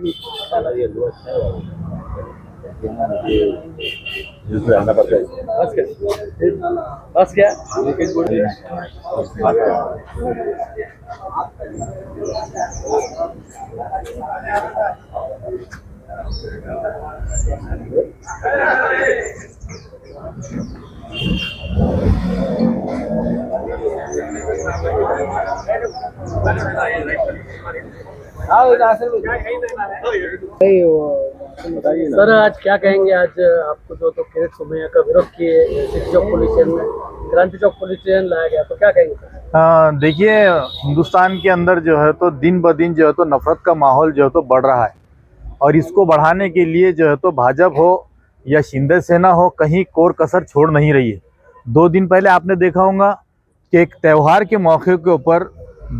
बस क्या सर आज क्या कहेंगे। आज आपको जो तो किरीट सोमैया का विरोध किए सिटी चौक पुलिस स्टेशन में क्रांति चौक पुलिस स्टेशन लाया गया, तो क्या कहेंगे सर? देखिए, हिंदुस्तान के अंदर जो है तो दिन ब दिन जो है तो नफरत का माहौल जो है तो बढ़ रहा है और इसको बढ़ाने के लिए जो है तो भाजपा हो या शिंदे सेना हो कहीं कोर कसर छोड़ नहीं रही है। 2 दिन पहले आपने देखा होगा कि एक त्यौहार के मौके के ऊपर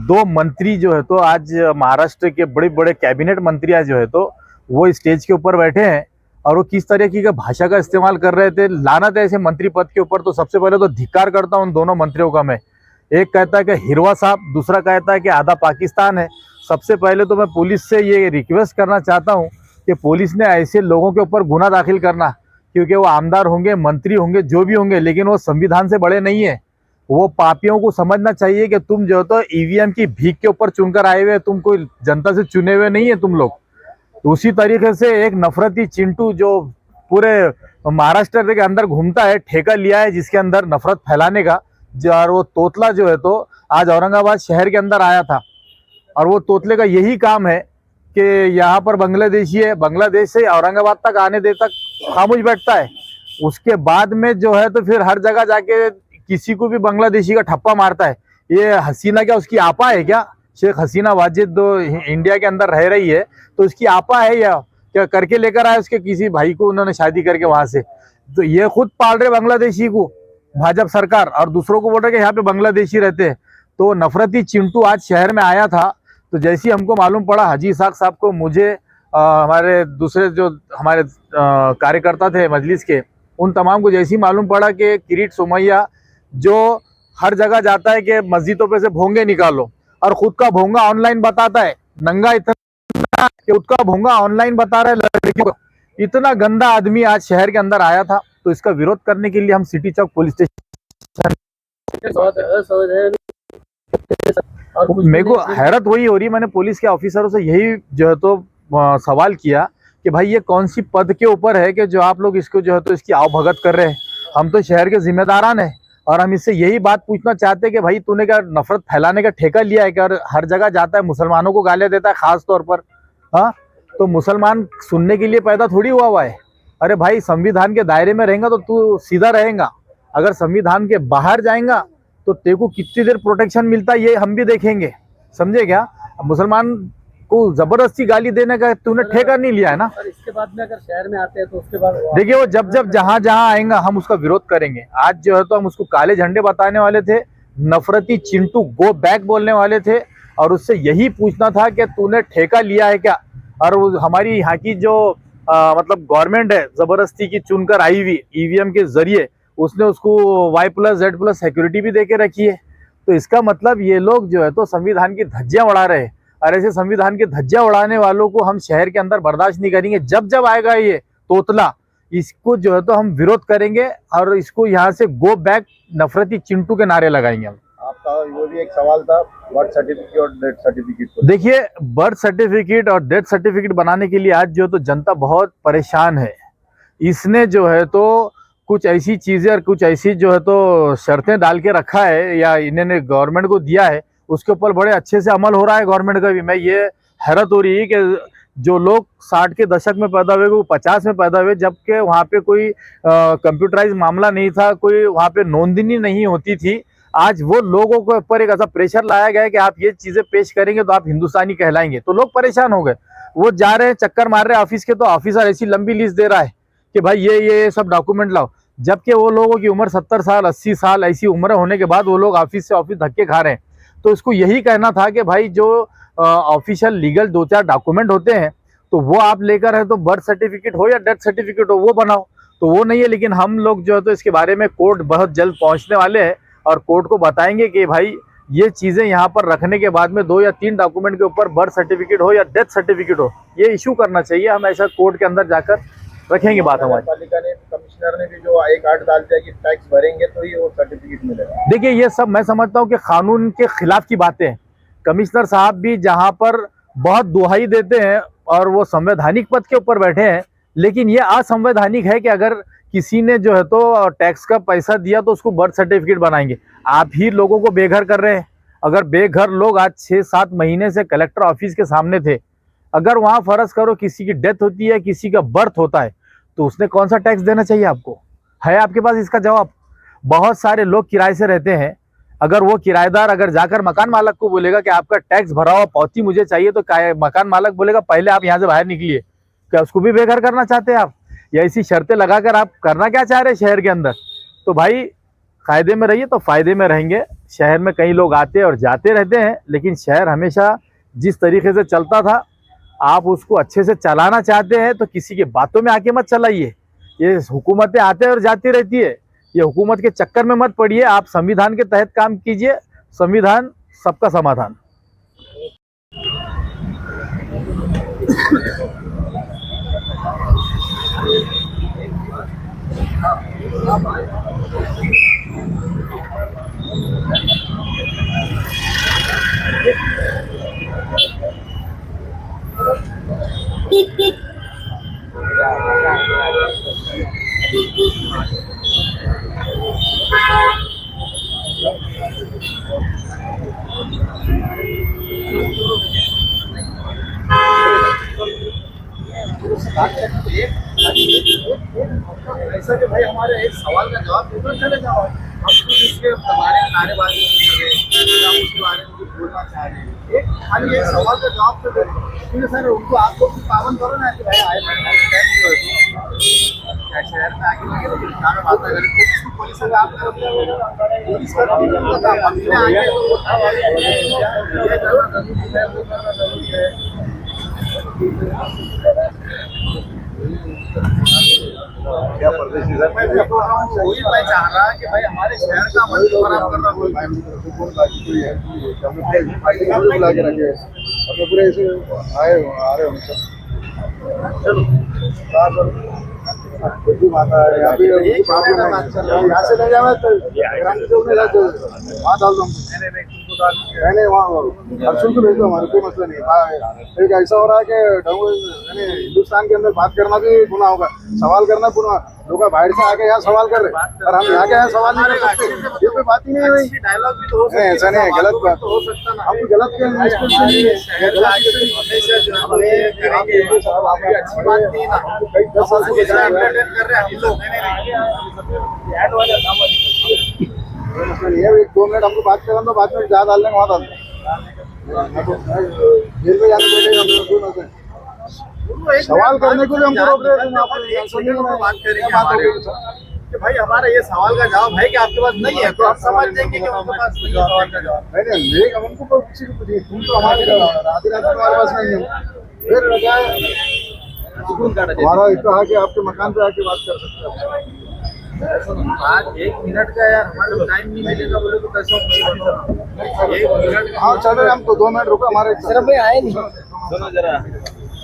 2 मंत्री जो है तो आज महाराष्ट्र के बड़े बड़े कैबिनेट मंत्री जो है तो वो स्टेज के ऊपर बैठे हैं और वो किस तरह की भाषा का इस्तेमाल कर रहे थे। लानत है ऐसे मंत्री पद के ऊपर। तो सबसे पहले तो धिक्कार करता हूँ उन दोनों मंत्रियों का मैं। एक कहता है कि हिरवा साहब, दूसरा कहता है कि आधा पाकिस्तान है। सबसे पहले तो मैं पुलिस से ये रिक्वेस्ट करना चाहता हूँ कि पुलिस ने ऐसे लोगों के ऊपर गुना दाखिल करना, क्योंकि वो आमदार होंगे, मंत्री होंगे, जो भी होंगे, लेकिन वो संविधान से बड़े नहीं है। वो पापियों को समझना चाहिए कि तुम जो तो ईवीएम की भीख के ऊपर चुनकर आए हुए, तुम कोई जनता से चुने हुए नहीं है तुम लोग। उसी तरीके से एक नफरती चिंटू जो पूरे महाराष्ट्र के अंदर घूमता है, ठेका लिया है जिसके अंदर नफरत फैलाने का। और वो तोतला जो है तो आज औरंगाबाद शहर के अंदर आया था और वो तोतले का यही काम है कि यहाँ पर बांग्लादेशी है, बांग्लादेश से औरंगाबाद तक आने दे तक खामोश बैठता है। उसके बाद में जो है तो फिर हर जगह जाके किसी को भी बांग्लादेशी का ठप्पा मारता है। ये हसीना क्या उसकी आपा है क्या? शेख हसीना वाजिद जो इंडिया के अंदर रह रही है तो उसकी आपा है या क्या? करके लेकर आए उसके किसी भाई को, उन्होंने शादी करके वहां से। तो ये खुद पाल रहे बांग्लादेशी को भाजपा सरकार, और दूसरों को बोल रहे कि यहाँ पे बांग्लादेशी रहते हैं। तो नफरती चिंटू आज शहर में आया था तो जैसे ही हमको मालूम पड़ा, हाजी इसाक साहब को, मुझे, हमारे दूसरे जो हमारे कार्यकर्ता थे मजलिस के, उन तमाम को जैसे ही मालूम पड़ा कि किरीट सोमैया जो हर जगह जाता है कि मस्जिदों पे से भोंगे निकालो और खुद का भोंगा ऑनलाइन बताता है, नंगा इतना कि उसका भोंगा ऑनलाइन बता रहा है लड़कियों को। इतना गंदा आदमी आज शहर के अंदर आया था। तो इसका विरोध करने के लिए हम सिटी चौक पुलिस स्टेशन, मेरे को हैरत वही हो रही है। मैंने पुलिस के ऑफिसरों से यही जो है तो सवाल किया कि भाई ये कौन सी पद के ऊपर है कि जो आप लोग इसको जो है तो इसकी आवभगत कर रहे हैं। हम तो शहर के जिम्मेदारान हैं और हम इससे यही बात पूछना चाहते हैं कि भाई तूने क्या नफरत फैलाने का ठेका लिया है क्या? और हर जगह जाता है, मुसलमानों को गालियां देता है खास तौर पर। हाँ, तो मुसलमान सुनने के लिए पैदा थोड़ी हुआ है। अरे भाई, संविधान के दायरे में रहेगा तो तू सीधा रहेगा। अगर संविधान के बाहर जाएगा तो तेरे को कितनी देर प्रोटेक्शन मिलता है ये हम भी देखेंगे, समझे क्या? मुसलमान को जबरदस्ती गाली देने का तूने ठेका नहीं लिया है ना। सर इसके बाद में अगर शहर में आते हैं तो उसके बाद देखिए, वो जब जहां जहां आएगा हम उसका विरोध करेंगे। आज जो है तो हम उसको काले झंडे बताने वाले थे, नफरती चिंटू गो बैक बोलने वाले थे और उससे यही पूछना था कि तूने ठेका लिया है क्या? और हमारी यहाँ की जो मतलब गवर्नमेंट है, जबरदस्ती की चुनकर आई हुई ईवीएम के जरिए, उसने उसको Y+Z+ सिक्योरिटी भी देके रखी है। तो इसका मतलब ये लोग जो है तो संविधान की धज्जियां उड़ा रहे हैं और ऐसे संविधान की धज्जियां उड़ाने वालों को हम शहर के अंदर बर्दाश्त नहीं करेंगे। जब आएगा ये तोतला, इसको जो है तो हम विरोध करेंगे और इसको यहाँ से गो बैक नफरती चिंटू के नारे लगाएंगे हम। आपका वो भी एक सवाल था, बर्थ सर्टिफिकेट और डेथ सर्टिफिकेट को। देखिए, बर्थ सर्टिफिकेट और डेथ सर्टिफिकेट बनाने के लिए आज जो तो जनता बहुत परेशान है। इसने जो है तो कुछ ऐसी चीजें और कुछ ऐसी जो है तो शर्तें डाल के रखा है या इन्होंने गवर्नमेंट को दिया है, उसके ऊपर बड़े अच्छे से अमल हो रहा है गवर्नमेंट का भी। मैं ये हैरत हो रही है कि जो लोग 60 के दशक में पैदा हुए वो 50 में पैदा हुए, जबकि वहाँ पे कोई कंप्यूटराइज मामला नहीं था, कोई वहाँ पे नोंदनी नहीं होती थी। आज वो लोगों के ऊपर एक ऐसा प्रेशर लाया गया है कि आप ये चीजें पेश करेंगे तो आप हिंदुस्तानी कहलाएंगे। तो लोग परेशान हो गए, वो जा रहे हैं, चक्कर मार रहे हैं ऑफिस के, तो ऑफिसर ऐसी लंबी लिस्ट दे रहा है कि भाई ये सब डॉक्यूमेंट लाओ, जबकि वो लोगों की उम्र 70 साल 80 साल ऐसी उम्र होने के बाद वो लोग ऑफिस से ऑफिस धक्के खा रहे हैं। तो इसको यही कहना था कि भाई जो ऑफिशियल लीगल 2-4 डॉक्यूमेंट होते हैं तो वो आप लेकर है, तो बर्थ सर्टिफिकेट हो या डेथ सर्टिफिकेट हो वो बनाओ। तो वो नहीं है, लेकिन हम लोग जो है तो इसके बारे में कोर्ट बहुत जल्द पहुंचने वाले हैं और कोर्ट को बताएंगे कि भाई ये चीजें यहाँ पर रखने के बाद में 2 या 3 डॉक्यूमेंट के ऊपर बर्थ सर्टिफिकेट हो या डेथ सर्टिफिकेट हो, ये इशू करना चाहिए। हम ऐसा कोर्ट के अंदर जाकर रखेंगे बात हमारी। पालिका ने, कमिश्नर ने भी जो एक आर्ट डाल दिया कि टैक्स भरेंगे तो ही वो सर्टिफिकेट मिलेगा। देखिए ये सब मैं समझता हूँ कि कानून के खिलाफ की बातें हैं। कमिश्नर साहब भी जहाँ पर बहुत दुहाई देते हैं और वो संवैधानिक पद के ऊपर बैठे हैं, लेकिन ये असंवैधानिक है कि अगर किसी ने जो है तो टैक्स का पैसा दिया तो उसको बर्थ सर्टिफिकेट बनाएंगे। आप ही लोगों को बेघर कर रहे हैं। अगर बेघर लोग आज 6-7 महीने से कलेक्टर ऑफिस के सामने थे, अगर वहाँ फर्ज करो किसी की डेथ होती है, किसी का बर्थ होता है, तो उसने कौन सा टैक्स देना चाहिए आपको? है आपके पास इसका जवाब? बहुत सारे लोग किराए से रहते हैं। अगर वो किराएदार अगर जाकर मकान मालक को बोलेगा कि आपका टैक्स भरा हुआ पावती मुझे चाहिए, तो मकान मालक बोलेगा पहले आप यहाँ से बाहर निकलिए। क्या उसको भी बेघर करना चाहते हैं आप? या ऐसी शर्तें लगाकर आप करना क्या चाह रहे हैं शहर के अंदर? तो भाई कायदे में रहिए तो फायदे में रहेंगे। शहर में कई लोग आते और जाते रहते हैं, लेकिन शहर हमेशा जिस तरीके से चलता था, आप उसको अच्छे से चलाना चाहते हैं तो किसी की बातों में आके मत चलाइए। ये हुकूमतें आते और जाती रहती है, ये हुकूमत के चक्कर में मत पड़िए। आप संविधान के तहत काम कीजिए। संविधान सबका समाधान। ऐसा कि भाई हमारे एक सवाल का जवाब देकर चले जाओ। हम कुछ इसके बारे में नारेबाजी नहीं कर रहे, हम उसके बारे में कुछ बोलना चाह रहे हैं। एक खाली एक सवाल का जवाब तो दे। ठीक है सर, उनको आप लोग पावन करो ना कि भाई आए शहर में आगे लगे, लेकिन क्या में बात करें पुलिस से आप पुलिस का क्या परदेशी सर, मैं वही मैं चाह रहा कि भाई हमारे शहर का मन खराब कर रहा कोई बुला के रखे, अपने पूरे ऐसे आए आ रहे हैं। चलो कुछ भी बात है, यहाँ से ले जाए तो वहाँ डाल दो। नहीं वहाँ अर्जुन को भेज दो, हमारे कोई मसला नहीं। एक ऐसा हो रहा है कि हिंदुस्तान के अंदर बात करना भी गुनाह होगा, सवाल करना गुनाह। लोग बाहर से आके यहाँ सवाल कर रहे हैं और हम यहाँ के यहाँ सवाल नहीं कर सकते। ये कोई बात ही नहीं है भाई, ऐसा नहीं है, गलत बात हो सकता है। हम गलत के एक 2 मिनट हमको बात करें तो बाद में ज्यादा डाल देंगे, वहाँ डाल जेल में जाने पड़ेगा। सवाल करने को भी हमको रोक रहे हैं। बात करेंगे कि भाई हमारा ये सवाल का जवाब है कि आपके पास नहीं है, तो आप समझ लेंगे कि आपके पास नहीं है सवाल का जवाब। नहीं हमको किसी को पूछिए, तुम तो हमारे राधे राधे हमारे पास नहीं है। फिर हमारा इतना है कि आपके मकान पे आके बात कर सकते हैं। आज 1 मिनट का यार हमारे टाइम नहीं मिलेगा बोले तो कैसे? 1 मिनट। हाँ चलो, हम तो 2 मिनट रुका, हमारे सिर्फ भाई आए नहीं, सुनो जरा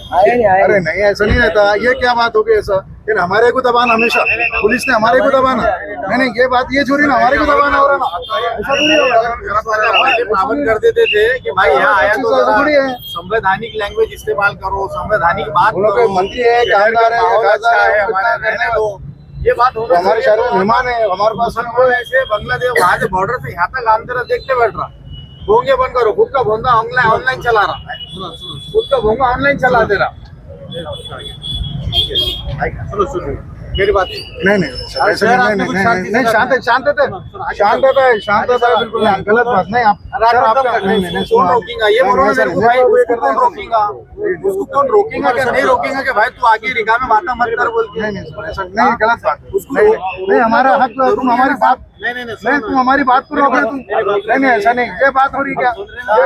आए नहीं आए। अरे नहीं ऐसा नहीं रहता, ये क्या बात हो गई ऐसा? फिर हमारे को दबाना, हमेशा पुलिस ने हमारे को दबाना। नहीं ये बात ये छोड़ी ना, हमारे को दबाना हो रहा ना, ऐसा थोड़ी होगा। पाबंद कर देते थे कि भाई यहाँ आया तो थोड़ी है, संवैधानिक लैंग्वेज इस्तेमाल करो, संवैधानिक बात करो। मंत्री है, कामदार है, हमारे तो ये बात हो। हमारे शहर में मेहमान है, हमारे पास ऐसे बांग्लादेश वहाँ से बॉर्डर से यहाँ तक आम तरह देखते बैठ रहा। भोंगे बंद करो, खुद का भोंगा ऑनलाइन चला रहा, खुद का भोंगा ऑनलाइन चला दे रहा। सुनो मेरी बात। नहीं शांत है बिल्कुल, गलत बात नहीं। आप कौन रोकेगा? ये बोलो मेरे को भाई, उसको कौन रोकेगा? उसको कौन रोकेगा कि नहीं रोकेगा कि भाई तू आगे रिका में बात मत कर बोल के? नहीं गलत बात। नहीं हमारा हक, तुम हमारी बात नहीं तुम हमारी बात को रोक रहे तुम। नहीं ऐसा नहीं, ये बात हो रही क्या?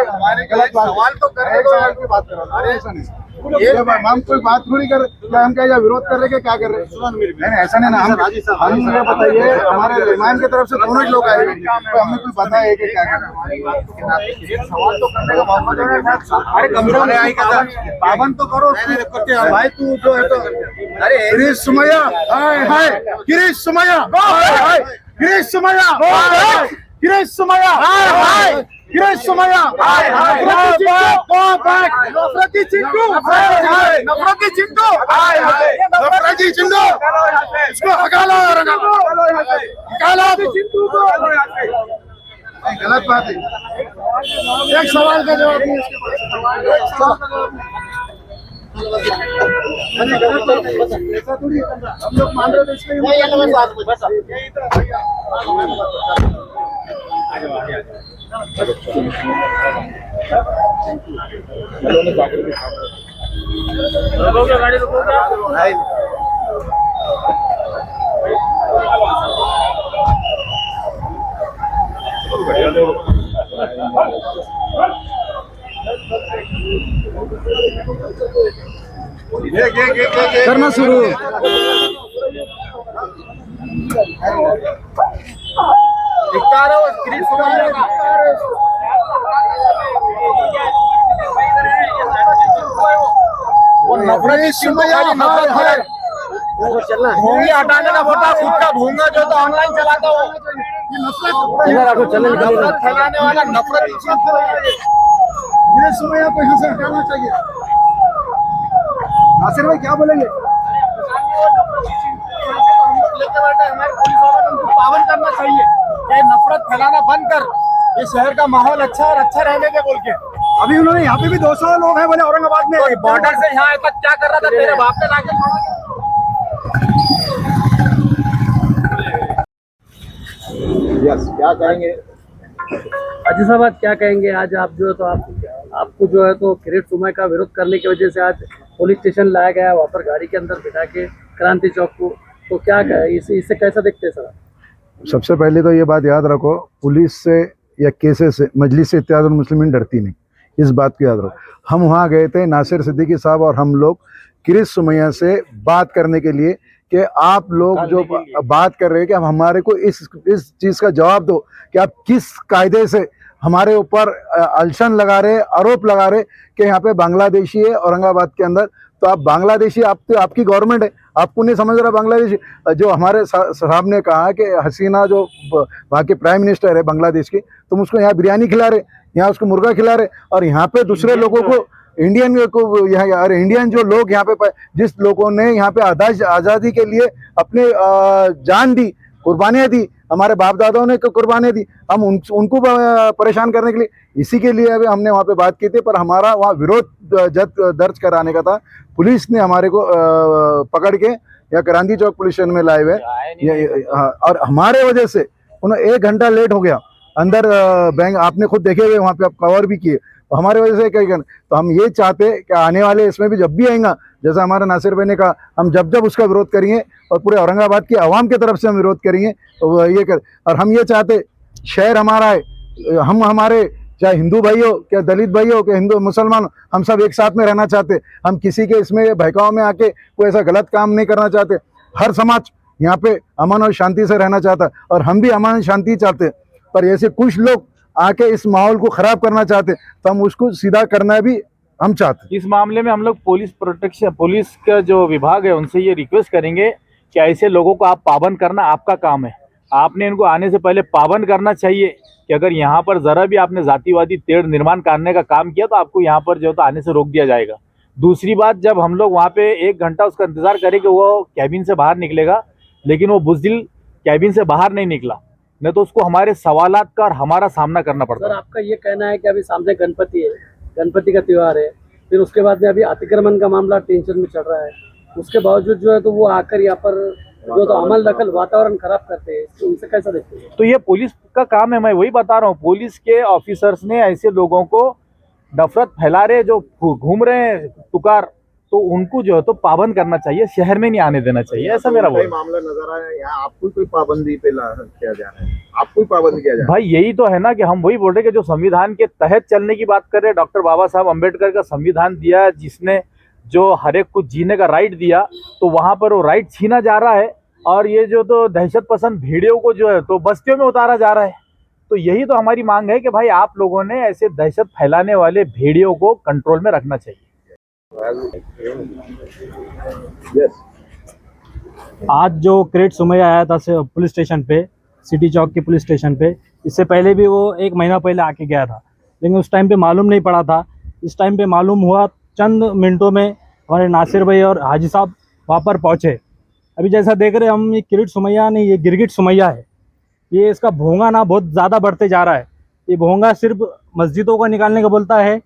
हमारे गलत सवाल तो कर, सवाल की बात करो। अरे ऐसा नहीं। ये हम कोई बात थोड़ी कर, हम क्या विरोध कर रहे हैं, क्या कर रहे हैं? नहीं ऐसा नहीं ना, हम ये बताइए, हमारे मेहमान की तरफ से दोनों लोग आए, तो हमें कुछ पता है कि क्या कर रहे हैं? सवाल तो करने का मौका दो ना। अरे कमजोर है, पाबंद तो करो भाई, तू जो है तो। अरे गिरीश सुमैया, हाय हाय गिरीश सुमैया, हाय गिरीश सुमैया, गिरीश सुमैया, हाय गिरीश सुमैया, नफरती चिंटू, नफरती चिंटू, नफरती चिंटू, इसको हटा लो, हटा लो चिंटू को। गलत बात है, एक सवाल का जवाब नहीं ऐसा थोड़ी हम लोग मान रहे थे। करना शुरू। भोंगी हटाने का बोटा, खुद का भोंगा जो तो ऑनलाइन चलाता हो, नफरत फैलाने वाला, नफरत सुमैया को यहाँ से हटाना चाहिए। नासिर भाई क्या बोलेंगे? हमारे पुलिस वालों को पाबंद करना चाहिए, ये नफरत फैलाना बंद कर, ये शहर का माहौल अच्छा और अच्छा रहने के बोल के। अभी उन्होंने यहाँ पे भी 200 लोग हैं बोले औरंगाबाद में, तो बॉर्डर से यहाँ तक क्या कर रहा था तेरे बाप ने लाके छोड़ा? यस, क्या कहेंगे अजी साहब, आज क्या कहेंगे? आज आप जो है तो आपको जो है तो किरीट सोमैया का विरोध करने की वजह से आज पुलिस स्टेशन लाया गया, वहाँ पर गाड़ी के अंदर बिठा के क्रांति चौक को, तो क्या कहे, इससे कैसा देखते हैं सर? सबसे पहले तो ये बात याद रखो, पुलिस से या केसेस से मजलिस से इत्तेहाद मुस्लिमीन डरती नहीं, इस बात को याद रखो। हम वहाँ गए थे, नासिर सिद्दीकी साहब और हम लोग किरीट सोमैया से बात करने के लिए कि आप लोग जो बात कर रहे हैं कि हम हमारे को इस चीज़ का जवाब दो कि आप किस कायदे से हमारे ऊपर अल्शन लगा रहे, आरोप लगा रहे कि यहाँ पे बांग्लादेशी है औरंगाबाद के अंदर। तो आप बांग्लादेशी, आप तो आपकी गवर्नमेंट है, आपको नहीं समझ रहा बांग्लादेशी। जो हमारे साहब ने कहा कि हसीना जो वहाँ के प्राइम मिनिस्टर है बांग्लादेश की, तुम उसको यहाँ बिरयानी खिला रहे, यहाँ उसको मुर्गा खिला रहे, और यहाँ पे दूसरे लोगों को इंडियन को यहाँ, अरे इंडियन जो लोग यहाँ पे, जिस लोगों ने यहाँ पे आज़ादी के लिए अपने जान दी, कुर्बानियाँ दी, हमारे बाप दादाओं ने कुर्बानियाँ दी, हम उनको परेशान करने के लिए, इसी के लिए अभी हमने वहाँ पे बात की थी। पर हमारा वहाँ विरोध दर्ज कराने का था, पुलिस ने हमारे को पकड़ के या क्रांति चौक पुलिस स्टेशन में लाए हुए, और हमारे वजह से उन्हें 1 घंटा लेट हो गया अंदर बैंक, आपने खुद देखे हुए वहाँ पे, आप कवर भी किए, तो हमारे वजह से क्या करना। तो हम ये चाहते कि आने वाले इसमें भी जब भी आएगा, जैसा हमारा नासिर भाई ने कहा, हम जब उसका विरोध करेंगे और पूरे औरंगाबाद की आवाम की तरफ से हम विरोध करेंगे, तो ये कर। और हम ये चाहते, शहर हमारा है, हम हमारे चाहे हिंदू भाई हो, क्या दलित भाई हो, क्या हिंदू मुसलमान हो, हम सब एक साथ में रहना चाहते। हम किसी के इसमें बहकाव में आके कोई ऐसा गलत काम नहीं करना चाहते। हर समाज यहाँ पे अमन और शांति से रहना चाहता है, और हम भी अमन और शांति चाहते। पर ऐसे कुछ लोग आके इस माहौल को खराब करना चाहते, तो हम उसको सीधा करना भी हम चाहते। इस मामले में हम लोग पुलिस प्रोटेक्शन, पुलिस का जो विभाग है, उनसे ये रिक्वेस्ट करेंगे कि ऐसे लोगों को आप पाबंद करना आपका काम है। आपने इनको आने से पहले पाबंद करना चाहिए कि अगर यहाँ पर ज़रा भी आपने जातिवादी तेड़ निर्माण करने का काम किया तो आपको यहाँ पर जो तो आने से रोक दिया जाएगा। दूसरी बात, जब हम लोग वहाँ पे 1 घंटा उसका इंतज़ार करें कि वो कैबिन से बाहर निकलेगा, लेकिन वो बुज़दिल कैबिन से बाहर नहीं निकला, नहीं तो उसको हमारे सवालात का और हमारा सामना करना पड़ता है। सर, आपका ये कहना है कि अभी सामने गणपति है, गणपति का त्यौहार है, फिर उसके बाद में अभी अतिक्रमण का मामला टेंशन में चल रहा है, उसके बावजूद जो है तो वो आकर यहाँ पर जो तो अमल दखल वातावरण खराब करते हैं, तो उनसे कैसा देखते हैं? तो ये पुलिस का काम है, मैं वही बता रहा हूँ। पुलिस के ऑफिसर्स ने ऐसे लोगों को नफरत फैला रहे, जो घूम रहे हैं तुकार, तो उनको जो है तो पाबंद करना चाहिए, शहर में नहीं आने देना चाहिए, ऐसा मेरा मामला नजर आया। यहाँ आपको कोई पाबंदी पे किया जा रहा है, आपको पाबंद किया जा रहा है। भाई यही तो है ना कि हम वही बोल रहे कि जो संविधान के तहत चलने की बात कर रहे हैं, डॉक्टर बाबा साहब अम्बेडकर का संविधान दिया, जिसने जो हर एक को जीने का राइट दिया, तो वहां पर वो राइट छीना जा रहा है। और ये जो तो दहशत पसंद भेड़ियों को जो है तो बस्तियों में उतारा जा रहा है। तो यही तो हमारी मांग है कि भाई आप लोगों ने ऐसे दहशत फैलाने वाले भेड़ियों को कंट्रोल में रखना चाहिए। आज जो क्रेट सुमैया आया था पुलिस स्टेशन पे, सिटी चौक के पुलिस स्टेशन पे, इससे पहले भी वो 1 महीना पहले आके गया था, लेकिन उस टाइम पे मालूम नहीं पड़ा था। इस टाइम पे मालूम हुआ, चंद मिनटों में हमारे नासिर भाई और हाजी साहब वहाँ पर पहुँचे। अभी जैसा देख रहे हैं हम, ये क्रेट सुमैया नहीं, ये गिरगिट सुमैया है। ये इसका भोंगा ना बहुत ज़्यादा बढ़ते जा रहा है। ये भोंगा सिर्फ मस्जिदों को निकालने का बोलता है,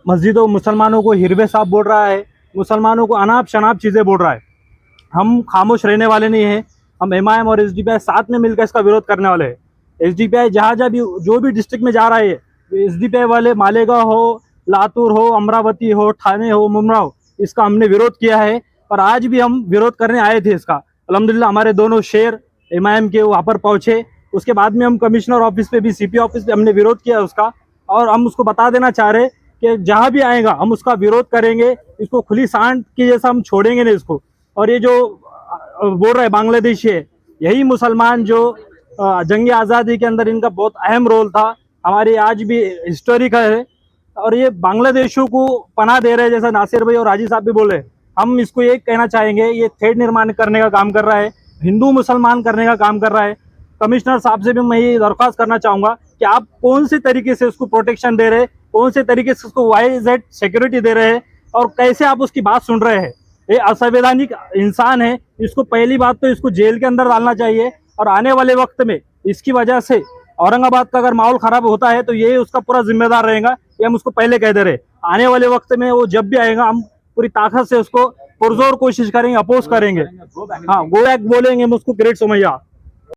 मस्जिदों मुसलमानों को हिरवे साहब बोल रहा है, मुसलमानों को अनाप शनाप चीज़ें बोल रहा है। हम खामोश रहने वाले नहीं हैं। हम एमआईएम और एसडीपीआई साथ में मिलकर इसका विरोध करने वाले हैं। एसडीपीआई जहाँ भी जो भी डिस्ट्रिक्ट में जा रहा है, एसडीपीआई वाले मालेगांव हो, लातूर हो, अमरावती हो, ठाणे हो, मुमरा हो, इसका हमने विरोध किया है। और आज भी हम विरोध करने आए थे इसका। अल्हम्दुलिल्लाह हमारे दोनों शेर एमआईएम के वहाँ पर पहुँचे। उसके बाद में हम कमिश्नर ऑफिस पे भी, सीपी ऑफिस पे हमने विरोध किया उसका। और हम उसको बता देना चाह रहे कि जहाँ भी आएगा हम उसका विरोध करेंगे। इसको खुली सांड की जैसा हम छोड़ेंगे नहीं इसको। और ये जो बोल रहा है बांग्लादेशी है, यही मुसलमान जो जंग आज़ादी के अंदर इनका बहुत अहम रोल था, हमारी आज भी हिस्टोरिकल है। और ये बांग्लादेशियों को पनाह दे रहे हैं, जैसा नासिर भाई और हाजी साहब भी बोले। हम इसको ये कहना चाहेंगे, ये थ्रेड निर्माण करने का काम कर रहा है, हिंदू मुसलमान करने का काम कर रहा है। कमिश्नर साहब से भी मैं ये दरख्वास्त करना चाहूँगा कि आप कौन से तरीके से उसको प्रोटेक्शन दे रहे हैं, कौन से तरीके से उसको YZ सिक्योरिटी दे रहे हैं, और कैसे आप उसकी बात सुन रहे हैं। ये असंवैधानिक इंसान है। इसको पहली बात तो इसको जेल के अंदर डालना चाहिए। और आने वाले वक्त में इसकी वजह से औरंगाबाद का अगर माहौल खराब होता है तो ये उसका पूरा जिम्मेदार रहेगा। ये हम उसको पहले कह दे रहे। आने वाले वक्त में वो जब भी आएगा, हम पूरी ताकत से उसको पुरजोर कोशिश करेंगे, अपोज करेंगे। हाँ, गो बैक बोलेंगे हम उसको, क्रेट सुमैया।